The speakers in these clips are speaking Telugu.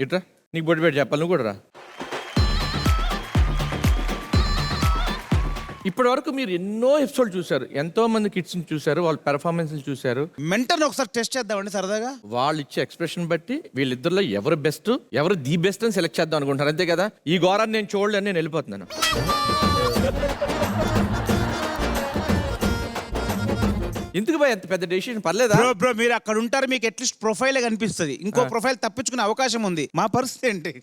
ఇట్రా నీకు బొట్టు పెట్టి చెప్పాలి, నువ్వు కూడా రా. ఇప్పటి వరకు మీరు ఎన్నో ఎపిసోడ్ చూశారు, ఎంతో మంది కిడ్స్ చూశారు, వాళ్ళ పెర్ఫార్మెన్స్ చూశారు. మెంటర్ని ఒకసారి టెస్ట్ చేద్దామండి సరదాగా. వాళ్ళు ఇచ్చే ఎక్స్ప్రెషన్ బట్టి వీళ్ళిద్దరిలో ఎవరు బెస్ట్, ఎవరు ది బెస్ట్ అని సెలెక్ట్ చేద్దాం అనుకుంటారు, అంతే కదా? ఈ ఘోరాన్ని నేను చూడలేని నేను వెళ్ళిపోతున్నాను. ఎందుకు భయ ఎంత పెద్ద డెసిషన్ పర్లేదా? బ్రో మీరు అక్కడ ఉంటారు, మీకు అట్లీస్ట్ ప్రొఫైల్ కనిపిస్తుంది, ఇంకో ప్రొఫైల్ తప్పించుకునే అవకాశం ఉంది. మా పరిస్థితి ఏంటి?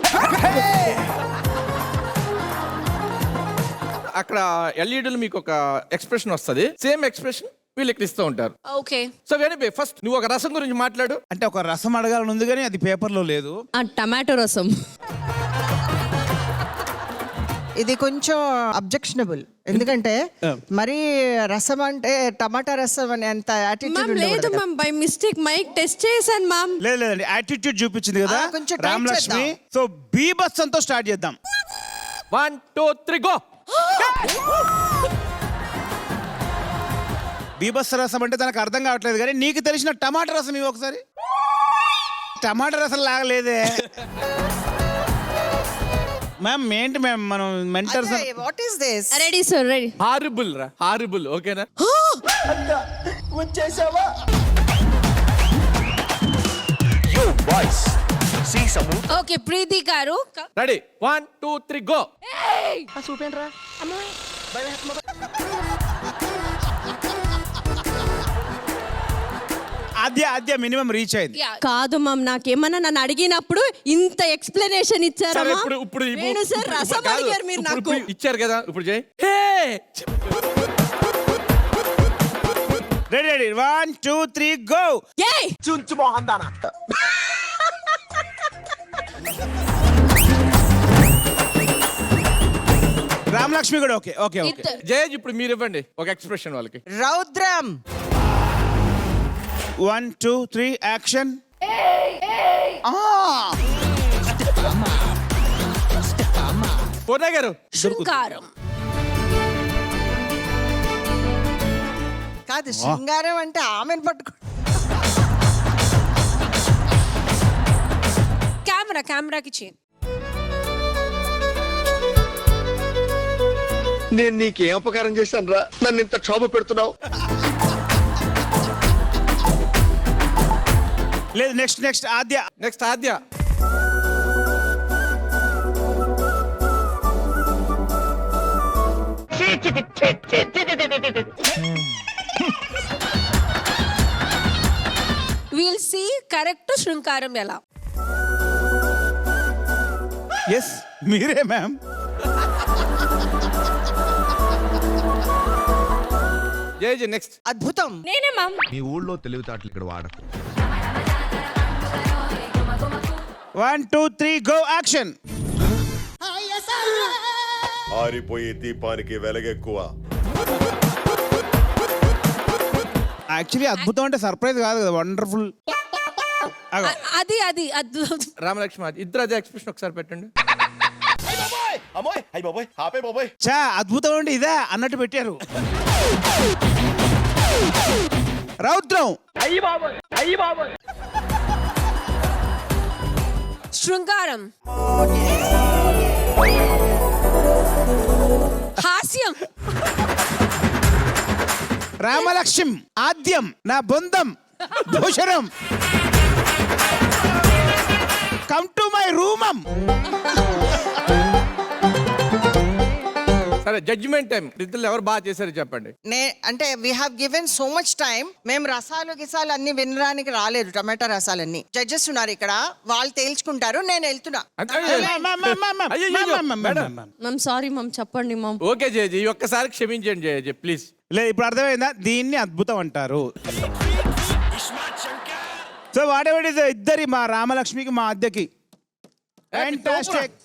అక్కడ ఎల్ఈడీలు మీకు ఒక ఎక్స్ప్రెషన్ వస్తుంది, సేమ్ ఎక్స్ప్రెషన్ వీళ్ళు ఇక్కడ ఇస్తూ ఉంటారు. ఓకే, సో వెరీ ఫస్ట్ నువ్వు ఒక రసం గురించి మాట్లాడు. అంటే ఒక రసం అడగాలని ఉంది కానీ అది పేపర్లో లేదు. టమాటో రసం. ఇది కొంచెం అబ్జెక్షనబుల్, ఎందుకంటే మరి రసం అంటే టమాటా రసం అని అంత యాటిట్యూడ్ లేదు ma'am, by mistake mic test చేశాను మ్యామ్. లేదండి, యాటిట్యూడ్ చూపించింది కదా కొంచెం try రామలక్ష్మి. చేద్దాం. సో బీభత్సంతో స్టార్ట్ చేద్దాం. 1 2 3 గో. బీభత్స రసం అంటే తనకు అర్థం కావట్లేదు, కానీ నీకు తెలిసిన టమాటా రసం ఇవి ఒకసారి. టమాటా రసం లాగలేదే మ్యామ్. ఏంటి మ్యామ్ మనం mentors? What is this? Ready sir, ready. Horrible రా, హారిబుల్. ఓకేనా? వచ్చేసావా? ఓకే ప్రీతి గారు రెడీ 1 2 3 గో. చూపేంట్రా ఆద్య మినిమం రీచ్ అయింది. కాదు మ్యామ్, నాకేమన్నా నన్ను అడిగినప్పుడు ఇంత ఎక్స్ప్లెనేషన్ ఇచ్చారా? సరే, ఇప్పుడు నేను సార్ రసం అడిగారు మీరు నాకు. ఇచ్చారు కదా, ఇప్పుడు చేయి. Ready 1 2 3 go. చుంచు మోహన్ దానా. రామలక్ష్మి కూడా ఓకే ఓకే ఓకే. జయేజ్ ఇప్పుడు మీరు ఇవ్వండి ఒక ఎక్స్ప్రెషన్ వాళ్ళకి. రౌద్రం. 1 2 3 యాక్షన్. పూర్ణ గారు. శృంగారం. కాదు, శృంగారం అంటే ఆమెను పట్టుకో. కెమెరాకి చే. నేను నీకేం అపకారం చేశాను రా, నన్ను ఇంత క్షోభ పెడుతున్నావు? లేదు, next Aadya. Next Aadya. Will see correct శృంగారం ఎలా. ఎస్ మీరే మ్యామ్. జయేజ్ నెక్స్ట్. అద్భుతం. నేనే మ్యామ్. మీ ఊళ్ళో తెలివితేటలు ఇక్కడ వాడకు. 1 2 3 గో యాక్షన్. ఆరిపోయే దీపానికి వెలగెక్కువ. యాక్చువల్లీ అద్భుతం అంటే సర్ప్రైజ్ కాదు కదా, వండర్ఫుల్. అది రామలక్ష్మి ఇద్దరు అదే ఎక్స్ప్రెషన్ ఒకసారి పెట్టండి. చా అద్భుతం అంటే ఇదే అన్నట్టు పెట్టారు. రౌద్రం. శృంగారం. హాస్యం. రామలక్ష్మి. ఆద్యం. నా బొందం భూషణం. కమ్ టు మై రూమం. సరే, జడ్జిమెంట్ టైం. ఇద్దరు ఎవరు బాగా చేశారు చెప్పండి. అంటే we have given so much time. మేము రసాలు గిసాలు అన్ని వినడానికి రాలేదు, టమాటా రసాలన్నీ. జడ్జెస్ ఉన్నారు ఇక్కడ, వాళ్ళు తేల్చుకుంటారు. నేను వెళ్తున్నా. మ్యామ్ సారీ మ్యామ్, చెప్పండి మ్యామ్. ఓకే జయజీ, ఈ ఒక్కసారి క్షమించండి జయజీ ప్లీజ్. లేదు, ఇప్పుడు అర్థమైందా? దీన్ని అద్భుతం అంటారు. సో వాట్ ఎవర్ ఇస్ ఇద్దరి, మా రామలక్ష్మికి మా ఆద్యకి. ఫ్యాంటాస్టిక్.